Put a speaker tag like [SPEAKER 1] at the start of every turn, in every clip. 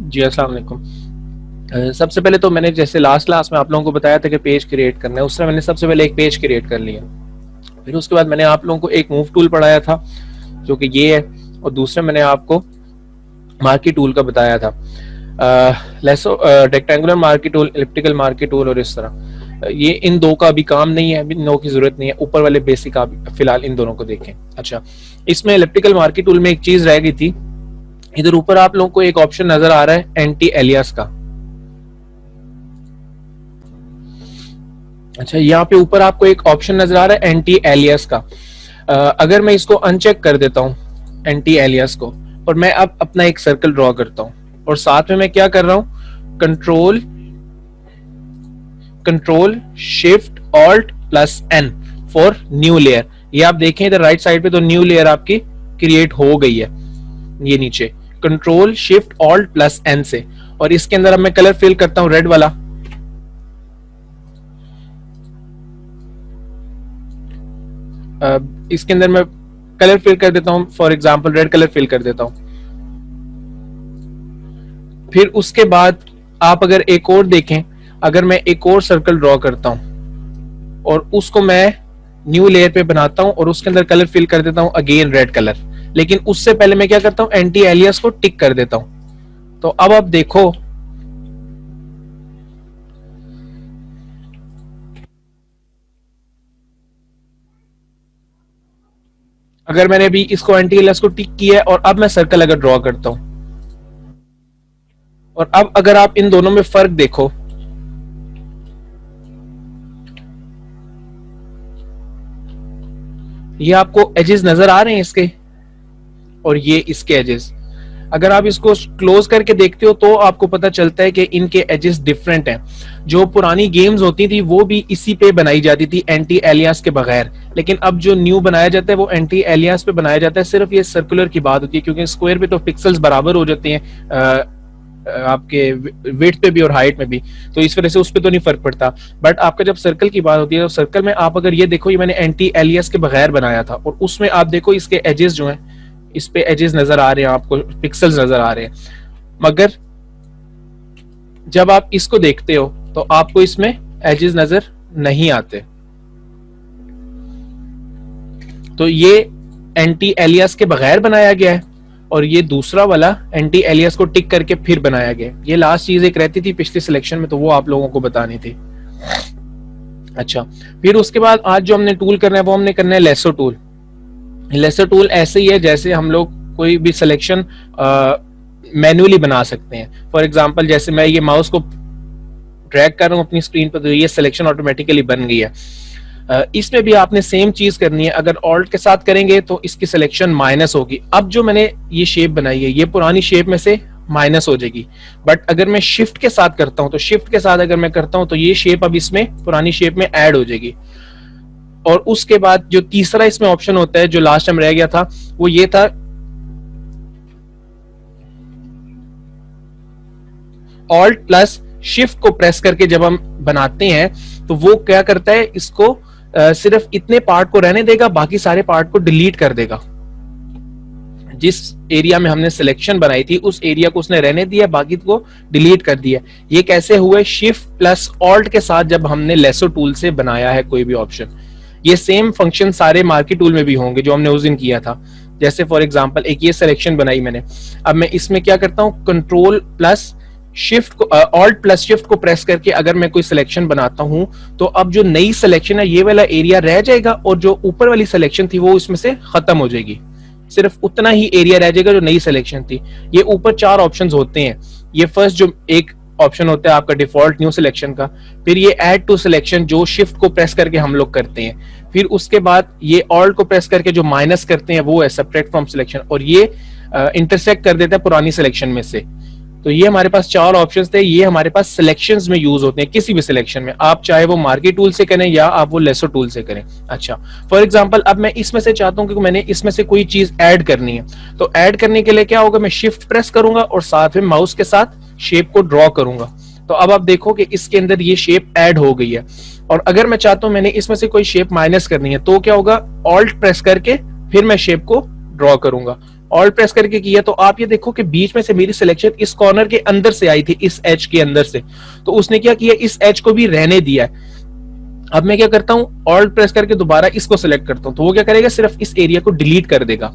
[SPEAKER 1] जी अस्सलाम वालेकुम। सबसे पहले तो मैंने जैसे लास्ट क्लास में आप लोगों को बताया था कि पेज क्रिएट करना है, उससे मैंने सबसे पहले एक पेज क्रिएट कर लिया। फिर उसके बाद मैंने आप लोगों को एक मूव टूल पढ़ाया था जो कि ये है, और दूसरे मैंने आपको मार्की टूल का बताया था, lasso rectangular marquee tool, elliptical marquee tool और इस तरह। ये इन दो का अभी काम नहीं है, अभी इन दो की जरूरत नहीं है, ऊपर वाले बेसिक आप फिलहाल इन दोनों को देखें। अच्छा, इसमें एलिप्टिकल मार्की टूल में एक चीज रह गई थी, इधर ऊपर आप लोगों को एक ऑप्शन नजर आ रहा है एंटी एलियास का। अच्छा, यहाँ पे ऊपर आपको एक ऑप्शन नजर आ रहा है एंटी एलियास का। अगर मैं इसको अनचेक कर देता हूँ एंटी एलियास को, और मैं अब अपना एक सर्कल ड्रॉ करता हूँ, और साथ में मैं क्या कर रहा हूँ, control shift alt plus N for new layer. ये आप देखें इधर राइट साइड पे तो न्यू लेयर आपकी क्रिएट हो गई है, ये नीचे control shift alt plus N से। और इसके अंदर अब मैं कलर फिल करता हूं रेड वाला। इसके अंदर मैं कलर फिल कर देता हूं, for example red colour fill कर देता हूं। फिर उसके बाद आप अगर एक और देखें, अगर मैं एक और सर्कल ड्रॉ करता हूं और उसको मैं न्यू लेयर पे बनाता हूं और उसके अंदर कलर फिल कर देता हूं अगेन रेड कलर, लेकिन उससे पहले मैं क्या करता हूं, एंटी एलियास को टिक कर देता हूं। तो अब आप देखो, अगर मैंने अभी इसको एंटी एलियास को टिक किया है और अब मैं सर्कल अगर ड्रॉ करता हूं, और अब अगर आप इन दोनों में फर्क देखो, ये आपको एजेस नजर आ रहे हैं इसके, और ये इसके एजेस। अगर आप इसको क्लोज करके देखते हो तो आपको पता चलता है कि इनके एजेस डिफरेंट हैं। जो पुरानी गेम्स होती थी वो भी इसी पे बनाई जाती थी एंटी एलियास के बगैर, लेकिन अब जो न्यू बनाया जाता है वो एंटी एलियास पे बनाया जाता है। सिर्फ ये सर्कुलर की बात होती है, क्योंकि स्क्वायर पे तो पिक्सल्स बराबर हो जाते हैं आपके वेट पे भी और हाइट में भी, तो इस वजह से उस पर तो नहीं फर्क पड़ता। बट आपका जब सर्कल की बात होती है तो सर्कल में आप अगर ये देखो, ये मैंने एंटी एलियास के बगैर बनाया था, और उसमें आप देखो इसके एजेस जो हैं, इस पे एजेस नजर आ रहे हैं आपको, पिक्सल्स नजर आ रहे हैं। मगर जब आप इसको देखते हो तो आपको इसमें एजेस नजर नहीं आते। तो ये एंटी एलियास के बगैर बनाया गया है, और ये दूसरा वाला एंटी एलियास को टिक करके फिर बनाया गया। ये लास्ट चीज एक रहती थी पिछले सिलेक्शन में, तो वो आप लोगों को बतानी थी। अच्छा, फिर उसके बाद आज जो हमने टूल करना है वो हमने करना है लेसो टूल। लेसर टूल ऐसे ही है जैसे हम लोग कोई भी सिलेक्शन मैन्युअली बना सकते हैं। फॉर एग्जांपल जैसे मैं ये माउस को ड्रैग कर रहा हूं अपनी स्क्रीन पर, तो ये सिलेक्शन ऑटोमेटिकली बन गई है। इसमें भी आपने सेम चीज करनी है। अगर ऑल्ट के साथ करेंगे तो इसकी सिलेक्शन माइनस होगी। अब जो मैंने ये शेप बनाई है ये पुरानी शेप में से माइनस हो जाएगी, बट अगर मैं शिफ्ट के साथ करता हूं, तो शिफ्ट के साथ अगर मैं करता हूं तो ये शेप अब इसमें पुरानी शेप में ऐड हो जाएगी। और उसके बाद जो तीसरा इसमें ऑप्शन होता है जो लास्ट टाइम रह गया था, वो ये था ऑल्ट प्लस शिफ्ट को प्रेस करके जब हम बनाते हैं तो वो क्या करता है, इसको सिर्फ इतने पार्ट को रहने देगा, बाकी सारे पार्ट को डिलीट कर देगा। जिस एरिया में हमने सिलेक्शन बनाई थी उस एरिया को उसने रहने दिया, बाकी को डिलीट कर दिया। ये कैसे हुआ, शिफ्ट प्लस ऑल्ट के साथ जब हमने लेसो टूल से बनाया है कोई भी ऑप्शन। ये सेम फंक्शन सारे मार्की टूल में भी होंगे जो हमने उस दिन किया था। जैसे फॉर एग्जांपल एक ये सिलेक्शन बनाई मैंने, अब मैं इसमें क्या करता हूं, कंट्रोल प्लस शिफ्ट को ऑल्ट प्लस शिफ्ट को प्रेस करके अगर मैं कोई सिलेक्शन बनाता हूं तो अब जो नई सिलेक्शन है ये वाला एरिया रह जाएगा, और जो ऊपर वाली सिलेक्शन थी वो इसमें से खत्म हो जाएगी। सिर्फ उतना ही एरिया रह जाएगा जो नई सिलेक्शन थी। ये ऊपर 4 ऑप्शंस होते हैं। ये फर्स्ट जो एक ऑप्शन होता है आपका डिफॉल्ट न्यू सिलेक्शन का, फिर ये ऐड टू सिलेक्शन जो शिफ्ट को प्रेस करके हम लोग करते हैं, फिर उसके बाद ये ऑल्ट को प्रेस करके जो माइनस करते हैं वो है सेपरेट फ्रॉम सिलेक्शन, और ये इंटरसेक्ट कर देता है पुरानी सिलेक्शन में से। तो ये हमारे पास 4 ऑप्शंस थे। ये हमारे पास सिलेक्शंस में यूज होते हैं, किसी भी सिलेक्शन में, आप चाहे वो मार्की टूल से करें या आप वो लेसो टूल से करें। अच्छा, फॉर एग्जांपल अब मैं इसमें से चाहता हूं कि मैंने इसमें से कोई चीज ऐड करनी है, तो ऐड करने के लिए क्या होगा, मैं शिफ्ट प्रेस करूंगा और साथ में माउस के साथ शेप को ड्रॉ करूंगा। तो अब आप देखो कि इसके अंदर ये शेप ऐड हो गई है। और अगर मैं चाहता हूं मैंने इसमें से कोई शेप माइनस करनी है तो क्या होगा, ऑल्ट प्रेस करके फिर मैं शेप को ड्रॉ करूंगा। ऑल्ट प्रेस करके किया तो आप ये देखो कि बीच में से मेरी सिलेक्शन इस कॉर्नर के अंदर से आई थी, इस एज के अंदर से, तो उसने क्या किया, इस एज को भी रहने दिया है। अब मैं क्या करता हूं, ऑल्ट प्रेस करके दोबारा इसको सिलेक्ट करता हूं, तो वो क्या करेगा, सिर्फ इस एरिया को डिलीट कर देगा।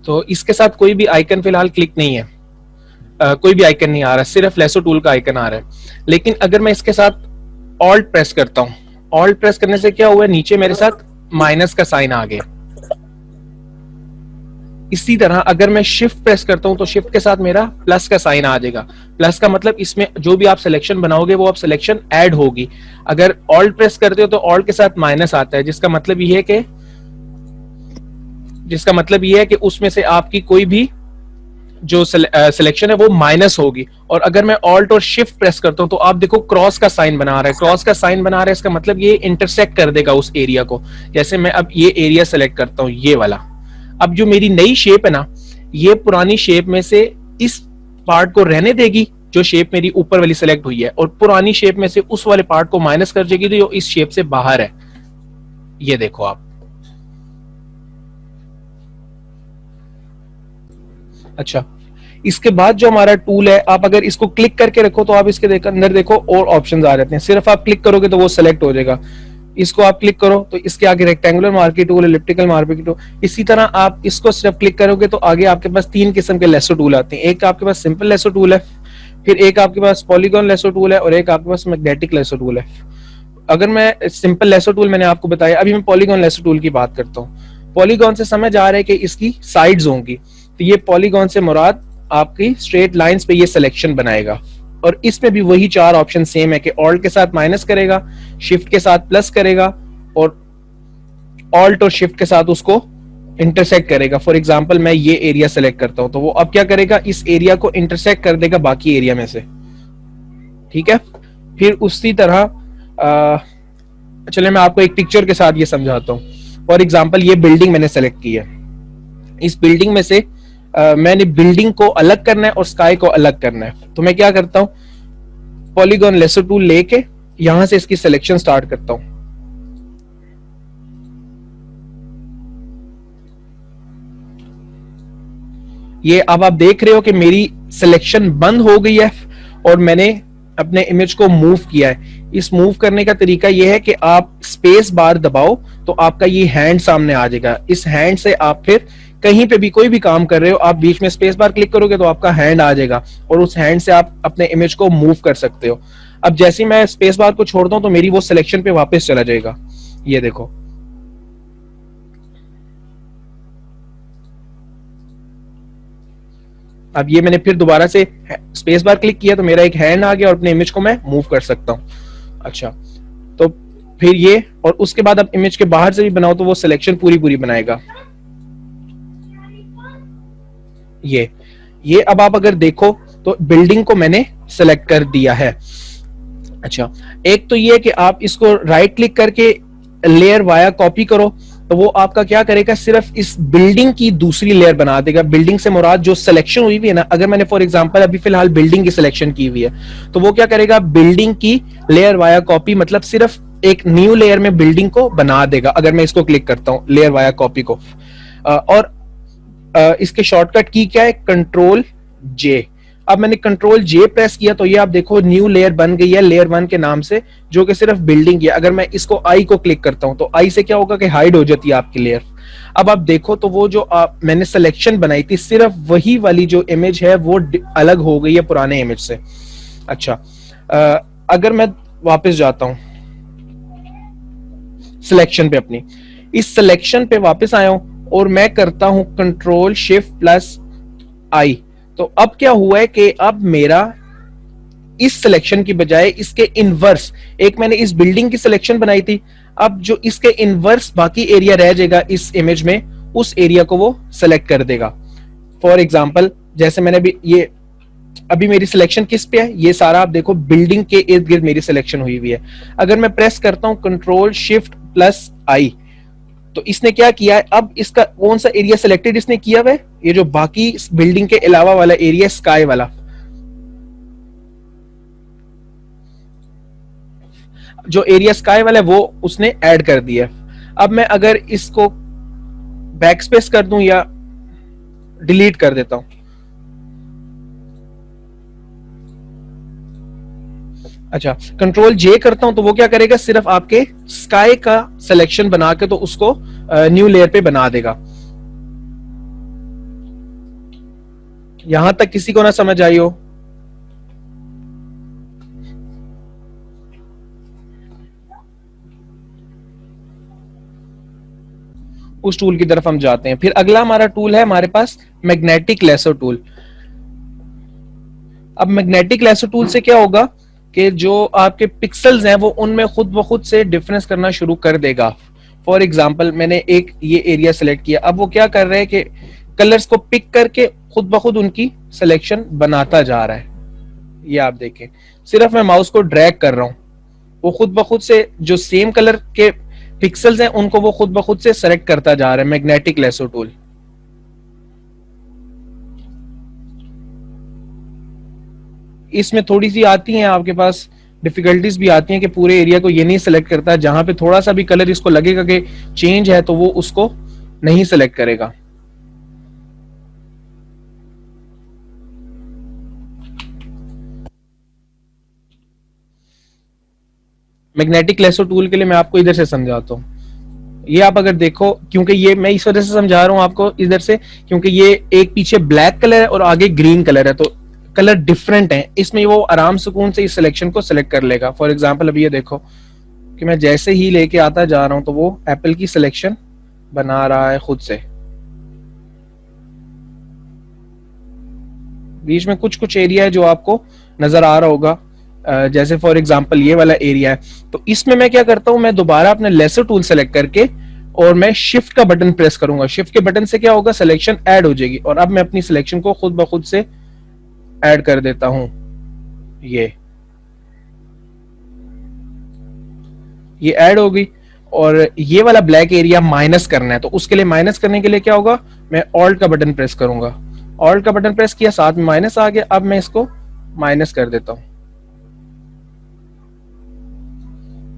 [SPEAKER 1] तो इसके साथ कोई भी आइकन फिलहाल क्लिक नहीं है, कोई भी आइकन नहीं आ रहा, सिर्फ लेसो टूल का आइकन आ रहा है। लेकिन अगर मैं इसके साथ ऑल्ट प्रेस करता हूं, ऑल्ट प्रेस करने से क्या हुआ, नीचे मेरे साथ माइनस का साइन आ गया। इसी तरह अगर मैं शिफ्ट प्रेस करता हूं तो शिफ्ट के साथ मेरा प्लस का साइन आ जाएगा। प्लस का मतलब इसमें जो भी आप सिलेक्शन बनाओगे वो आप सिलेक्शन ऐड होगी। अगर ऑल्ट प्रेस करते हो तो ऑल्ट के साथ माइनस आता है, जिसका मतलब ये है कि उसमें से आपकी कोई भी जो सिलेक्शन है वो माइनस होगी। और अगर मैं ऑल्ट और शिफ्ट प्रेस करता हूं तो आप देखो क्रॉस का साइन बना रहा है, क्रॉस का साइन बना रहा है, इसका मतलब ये इंटरसेक्ट कर देगा उस एरिया को। जैसे मैं अब ये एरिया सेलेक्ट करता हूं, ये वाला, अब जो मेरी नई शेप है ना, ये पुरानी शेप में से इस पार्ट को रहने देगी जो शेप मेरी ऊपर वाली सेलेक्ट हुई है, और पुरानी शेप में से उस वाले पार्ट को माइनस कर देगी जो इस शेप से बाहर है। ये देखो आप, अच्छा इसके बाद जो हमारा टूल है, आप अगर इसको क्लिक करके रखो तो आप इसके अंदर देखो और ऑप्शंस आ जाते हैं। सिर्फ आप क्लिक करोगे तो वो सेलेक्ट हो जाएगा। इसको आप क्लिक करो तो इसके आगे rectangular marquee tool, elliptical marquee tool, इसी तरह आप इसको सिर्फ क्लिक करोगे तो आगे आपके पास 3 किस्म के लेसो टूल आते हैं। एक आपके पास सिंपल लेसो टूल है, फिर एक आपके पास पॉलीगॉन लेसो टूल है, और एक आपके पास मैग्नेटिक लेसो टूल है। अगर मैं सिंपल लेसो टूल मैंने आपको बताया, अभी मैं पॉलीगॉन लेसो टूल की बात करता हूँ। पॉलीगॉन से समझ आ रहा है कि इसकी साइड्स होंगी, तो ये पॉलीगॉन से मुराद आपकी स्ट्रेट लाइंस पे ये सिलेक्शन बनाएगा। और इसमें भी वही 4 ऑप्शन सेम है कि ऑल्ट के साथ माइनस करेगा, शिफ्ट के साथ प्लस करेगा, और ऑल्ट और शिफ्ट के साथ उसको इंटरसेक्ट करेगा। फॉर एग्जांपल मैं ये एरिया सेलेक्ट करता हूं तो वो अब क्या करेगा, इस एरिया को इंटरसेक्ट कर देगा बाकी एरिया में से, ठीक है। फिर उसी तरह चलिए मैं आपको एक पिक्चर के साथ ये समझाता हूं। फॉर एग्जांपल ये बिल्डिंग मैंने सेलेक्ट की है, इस बिल्डिंग में से मैंने बिल्डिंग को अलग करना है और स्काई को अलग करना है। तो मैं क्या करता हूं, पॉलीगॉन लेसो टूल लेके यहां से इसकी सिलेक्शन स्टार्ट करता हूं। ये अब आप देख रहे हो कि मेरी सिलेक्शन बंद हो गई है और मैंने अपने इमेज को मूव किया है। इस मूव करने का तरीका यह है कि आप स्पेस बार दबाओ तो आपका ये हैंड सामने आ जाएगा। इस हैंड से आप फिर कहीं पे भी कोई भी काम कर रहे हो, आप बीच में स्पेस बार क्लिक करोगे तो आपका हैंड आ जाएगा और उस हैंड से आप अपने इमेज को मूव कर सकते हो। अब जैसे मैं स्पेस बार को छोड़ता हूं तो मेरी वो सिलेक्शन पे वापस चला जाएगा। ये देखो, अब ये मैंने फिर दोबारा से स्पेस बार क्लिक किया तो मेरा एक हैंड आ गया और अपने इमेज को मैं मूव कर सकता हूं। अच्छा, तो फिर ये, और उसके बाद अब इमेज के बाहर से भी बनाओ तो वो सिलेक्शन पूरी पूरी बनाएगा। ये अब आप अगर देखो तो बिल्डिंग को मैंने सेलेक्ट कर दिया है। अच्छा, एक तो ये कि आप इसको राइट क्लिक करके लेयर वाया कॉपी करो तो वो आपका क्या करेगा, सिर्फ इस बिल्डिंग की दूसरी लेयर बना देगा। बिल्डिंग से मुराद जो सिलेक्शन हुई हुई है ना, अगर मैंने फॉर एग्जांपल अभी फिलहाल बिल्डिंग की सिलेक्शन की हुई है तो वो क्या करेगा, बिल्डिंग की लेयर वाया कॉपी मतलब सिर्फ एक न्यू लेयर में बिल्डिंग को बना देगा। अगर मैं इसको क्लिक करता हूं लेयर वाया कॉपी को, और इसके शॉर्टकट की क्या है, कंट्रोल जे। अब मैंने कंट्रोल जे प्रेस किया तो ये आप देखो न्यू लेयर बन गई है लेयर 1 के नाम से, जो कि सिर्फ बिल्डिंग है। अगर मैं इसको आई को क्लिक करता हूं तो आई से क्या होगा कि हाइड हो जाती है आपकी लेयर। अब आप देखो तो वो जो मैंने सिलेक्शन बनाई थी सिर्फ वही वाली जो इमेज है वो अलग हो गई है पुराने इमेज से। अच्छा, अगर मैं वापस जाता हूं सिलेक्शन पे, अपनी इस सिलेक्शन पे वापस आया हूं और मैं करता हूं कंट्रोल शिफ्ट प्लस आई, तो अब क्या हुआ है कि अब मेरा इस सिलेक्शन की बजाय इसके इनवर्स, एक मैंने इस बिल्डिंग की सिलेक्शन बनाई थी, अब जो इसके इनवर्स बाकी एरिया रह जाएगा इस इमेज में, उस एरिया को वो सेलेक्ट कर देगा। फॉर एग्जांपल जैसे मैंने भी ये, अभी मेरी सिलेक्शन किस पे है, ये सारा आप देखो बिल्डिंग के इर्द गिर्द मेरी सिलेक्शन हुई हुई है। अगर मैं प्रेस करता हूं कंट्रोल शिफ्ट प्लस आई तो इसने क्या किया है, अब इसका कौन सा एरिया सिलेक्टेड इसने किया हुआ है, ये जो बाकी बिल्डिंग के अलावा वाला एरिया स्काई वाला, जो एरिया स्काई वाला है वो उसने ऐड कर दिया। अब मैं अगर इसको बैक स्पेस कर दूं या डिलीट कर देता हूं, अच्छा कंट्रोल जे करता हूं तो वो क्या करेगा, सिर्फ आपके स्काई का सिलेक्शन बना के तो उसको न्यू लेयर पे बना देगा। यहां तक किसी को ना समझ आई हो? उस टूल की तरफ हम जाते हैं। फिर अगला हमारा टूल है हमारे पास मैग्नेटिक लेसो टूल। अब मैग्नेटिक लेसो टूल से क्या होगा कि जो आपके पिक्सल्स हैं वो उनमें खुद ब खुद से डिफरेंस करना शुरू कर देगा। फॉर एग्जाम्पल मैंने एक ये एरिया सेलेक्ट किया, अब वो क्या कर रहे हैं कि कलर्स को पिक करके खुद ब खुद उनकी सिलेक्शन बनाता जा रहा है। ये आप देखें, सिर्फ मैं माउस को ड्रैग कर रहा हूं, वो खुद ब खुद से जो सेम कलर के पिक्सल्स हैं उनको वो खुद ब खुद से सेलेक्ट करता जा रहा है मैग्नेटिक लेसो टूल। इसमें थोड़ी सी आती हैं आपके पास डिफिकल्टीज भी आती हैं कि पूरे एरिया को ये नहीं सेलेक्ट करता, जहां पे थोड़ा सा भी कलर इसको लगेगा कि चेंज है तो वो उसको नहीं सेलेक्ट करेगा। मैग्नेटिक लेसो टूल के लिए मैं आपको इधर से समझाता हूँ। ये आप अगर देखो, क्योंकि ये मैं इस वजह से समझा रहा हूं आपको इधर से, क्योंकि ये एक पीछे ब्लैक कलर है और आगे ग्रीन कलर है, तो कलर डिफरेंट है। इसमें वो आराम सुकून से इस सिलेक्शन को सिलेक्ट कर लेगा। फॉर एग्जांपल अभी ये देखो कि मैं जैसे ही लेके आता जा रहा हूं तो वो एप्पल की सिलेक्शन बना रहा है खुद से। बीच में कुछ कुछ एरिया है जो आपको नजर आ रहा होगा, जैसे फॉर एग्जांपल ये वाला एरिया है, तो इसमें मैं क्या करता हूं, मैं दोबारा अपने लेसर टूल सेलेक्ट करके और मैं शिफ्ट का बटन प्रेस करूंगा। शिफ्ट के बटन से क्या होगा, सिलेक्शन ऐड हो जाएगी और अब मैं अपनी सिलेक्शन को खुद ब खुद से ऐड कर देता हूं। ये ऐड हो गई। और ये वाला ब्लैक एरिया माइनस करना है, तो उसके लिए माइनस करने के लिए क्या होगा, मैं ऑल्ट का बटन प्रेस करूंगा। ऑल्ट का बटन प्रेस किया, साथ में माइनस आ गया, अब मैं इसको माइनस कर देता हूं।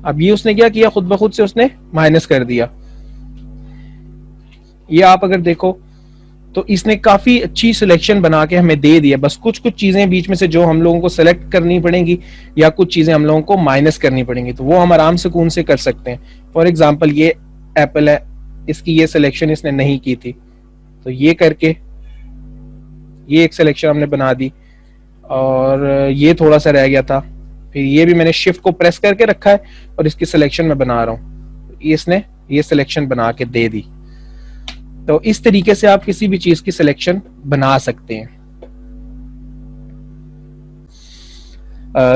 [SPEAKER 1] अब ये उसने क्या किया, खुद ब खुद से उसने माइनस कर दिया। ये आप अगर देखो तो इसने काफी अच्छी सिलेक्शन बना के हमें दे दिया। बस कुछ कुछ चीजें बीच में से जो हम लोगों को सेलेक्ट करनी पड़ेंगी या कुछ चीजें हम लोगों को माइनस करनी पड़ेंगी, तो वो हम आराम से कौन से कर सकते हैं। फॉर एग्जाम्पल ये एप्पल है, इसकी ये सिलेक्शन इसने नहीं की थी, तो ये करके ये एक सिलेक्शन हमने बना दी और ये थोड़ा सा रह गया था। फिर ये भी मैंने शिफ्ट को प्रेस करके रखा है और इसकी सिलेक्शन में बना रहा हूं, इसने ये सिलेक्शन बना के दे दी। तो इस तरीके से आप किसी भी चीज की सिलेक्शन बना सकते हैं।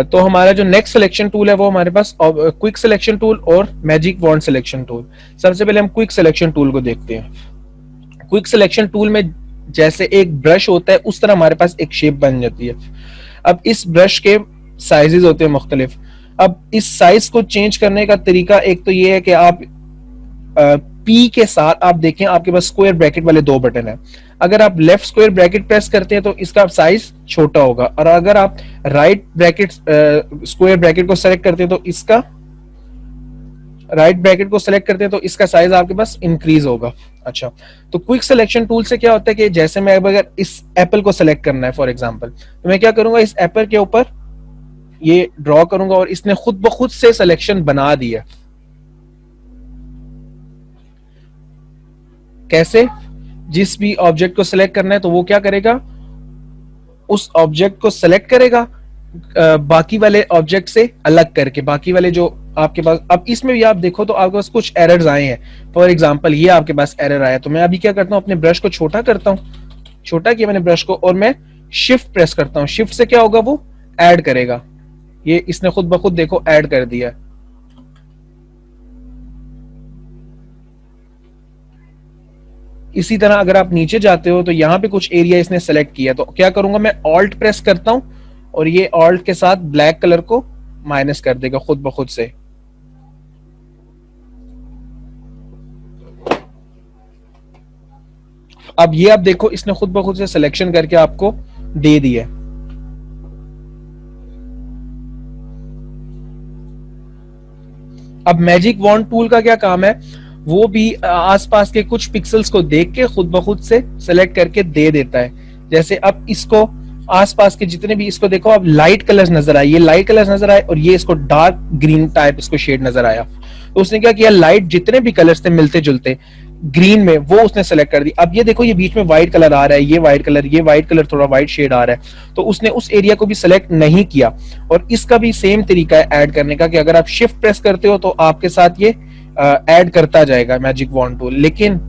[SPEAKER 1] तो हमारा जो नेक्स्ट सिलेक्शन टूल है वो हमारे पास क्विक सिलेक्शन टूल और मैजिक वॉन्ड सिलेक्शन टूल। सबसे पहले हम क्विक सिलेक्शन टूल को देखते हैं। क्विक सिलेक्शन टूल में जैसे एक ब्रश होता है उस तरह हमारे पास एक शेप बन जाती है। अब इस ब्रश के साइजेस होते हैं मुख्तलिफ। अब इस साइज को चेंज करने का तरीका एक तो ये है कि आप पी के साथ आप देखें आपके पास स्क्वायर ब्रैकेट वाले दो बटन है। अगर आप लेफ्ट स्क्वायर ब्रैकेट प्रेस करते हैं तो इसका साइज छोटा होगा, और अगर आप राइट ब्रैकेट स्क्वायर ब्रैकेट को सेलेक्ट करते हैं तो इसका राइट ब्रैकेट को सेलेक्ट करते हैं तो इसका साइज आपके पास इंक्रीज होगा। अच्छा, तो क्विक सिलेक्शन टूल से क्या होता है कि जैसे मैं अगर इस एप्पल को सेलेक्ट करना है फॉर एग्जांपल, तो मैं क्या करूंगा, इस एप्पल के ऊपर ये ड्रॉ करूंगा और इसने खुद ब खुद से सिलेक्शन बना दिया। कैसे, जिस भी ऑब्जेक्ट को सिलेक्ट करना है तो वो क्या करेगा, उस ऑब्जेक्ट को सिलेक्ट करेगा बाकी वाले ऑब्जेक्ट से अलग करके, बाकी वाले जो आपके पास। अब इसमें भी आप देखो तो आपके पास कुछ एरर्स आए हैं। फॉर एग्जांपल ये आपके पास एरर आया, तो मैं अभी क्या करता हूं, अपने ब्रश को छोटा करता हूं, छोटा किया मैंने ब्रश को और मैं शिफ्ट प्रेस करता हूं। शिफ्ट से क्या होगा, वो ऐड करेगा। ये इसने खुद ब खुद देखो ऐड कर दिया। इसी तरह अगर आप नीचे जाते हो तो यहां पे कुछ एरिया इसने सेलेक्ट किया, तो क्या करूंगा, मैं ऑल्ट प्रेस करता हूं और ये ऑल्ट के साथ ब्लैक कलर को माइनस कर देगा खुद ब खुद से। अब ये आप देखो इसने खुद ब खुद से सिलेक्शन करके आपको दे दिया। अब मैजिक वॉन्ड टूल का क्या काम है, वो भी आसपास के कुछ पिक्सल्स को देख के खुद ब खुद से सेलेक्ट करके दे देता है। जैसे अब इसको आसपास के जितने भी, इसको देखो अब लाइट कलर्स नजर आए, ये लाइट कलर्स नजर आए और ये इसको डार्क ग्रीन टाइप इसको शेड नजर आया। तो उसने क्या किया, लाइट जितने भी कलर्स थे मिलते जुलते ग्रीन में, वो उसने सेलेक्ट कर दी। अब ये देखो ये बीच में व्हाइट कलर आ रहा है, ये व्हाइट कलर, ये व्हाइट कलर, थोड़ा व्हाइट शेड आ रहा है, तो उसने उस एरिया को भी सेलेक्ट नहीं किया। और इसका भी सेम तरीका है ऐड करने का कि अगर आप शिफ्ट प्रेस करते हो तो आपके साथ ये ऐड करता जाएगा मैजिक वॉन्ड टूल। लेकिन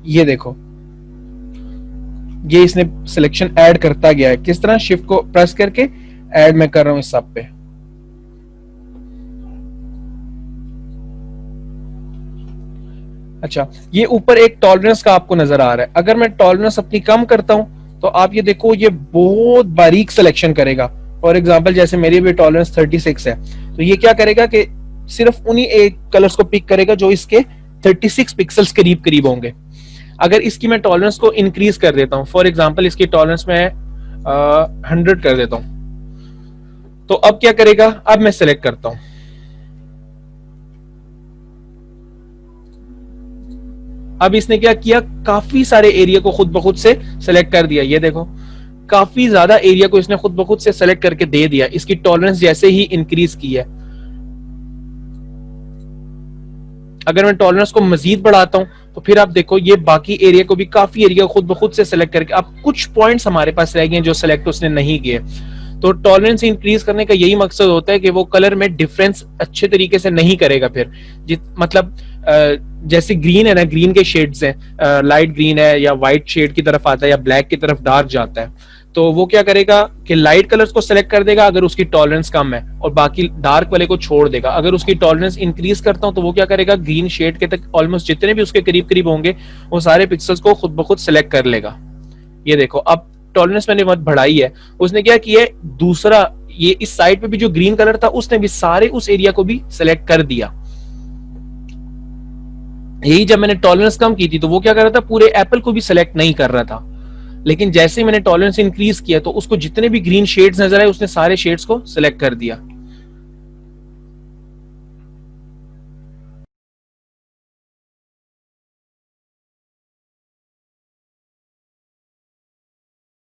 [SPEAKER 1] ये देखो ये इसने सिलेक्शन ऐड करता गया है। किस तरह, शिफ्ट को प्रेस करके ऐड मैं कर रहा हूं इस सब पे। अच्छा, ये ऊपर एक टॉलरेंस का आपको नजर आ रहा है। अगर मैं टॉलरेंस अपनी कम करता हूं तो आप ये देखो ये बहुत बारीक सिलेक्शन करेगा। फॉर एग्जांपल जैसे मेरी भी टॉलरेंस 36 है, तो ये क्या करेगा कि सिर्फ उन्हीं एक कलर्स को पिक करेगा जो इसके 36 पिक्सल्स करीब करीब होंगे। अगर इसकी मैं टॉलरेंस को इंक्रीज कर देता हूं, फॉर एग्जांपल इसकी टॉलरेंस मैं 100 कर देता हूं, तो अब क्या करेगा, अब मैं सिलेक्ट करता हूं, अब इसने क्या किया, काफी सारे एरिया को खुद ब खुद से सेलेक्ट कर दिया। ये देखो काफी ज्यादा एरिया को इसने खुद ब खुद से सेलेक्ट करके दे दिया, इसकी टॉलरेंस जैसे ही इंक्रीज की है। अगर मैं टॉलरेंस को मजीद बढ़ाता हूं तो फिर आप देखो ये बाकी एरिया को भी, काफी एरिया खुद ब खुद से सेलेक्ट करके, अब कुछ पॉइंट्स हमारे पास रह गए जो सेलेक्ट उसने नहीं किए। तो टॉलरेंस इंक्रीज करने का यही मकसद होता है कि वो कलर में डिफरेंस अच्छे तरीके से नहीं करेगा। फिर मतलब जैसे ग्रीन है ना, ग्रीन के शेड्स हैं, लाइट ग्रीन है या व्हाइट शेड की तरफ आता है या ब्लैक की तरफ डार्क जाता है, तो वो क्या करेगा कि लाइट कलर्स को सेलेक्ट कर देगा अगर उसकी टॉलरेंस कम है, और बाकी डार्क वाले को छोड़ देगा। अगर उसकी टॉलरेंस इंक्रीज करता हूं तो वो क्या करेगा, ग्रीन शेड के तक ऑलमोस्ट जितने भी उसके करीब करीब होंगे वो सारे पिक्सल्स को खुद ब खुद सेलेक्ट कर लेगा। ये देखो अब टॉलरेंस मैंने मत बढ़ाई है, उसने क्या किया, दूसरा ये इस साइड पे भी जो ग्रीन कलर था उसने भी सारे उस एरिया को भी सेलेक्ट कर दिया। यही जब मैंने टॉलरेंस कम की थी तो वो क्या कर रहा था, पूरे एप्पल को भी सेलेक्ट नहीं कर रहा था। लेकिन जैसे ही मैंने टॉलरेंस इंक्रीज किया तो उसको जितने भी ग्रीन शेड्स नजर आए उसने सारे शेड्स को सिलेक्ट कर दिया।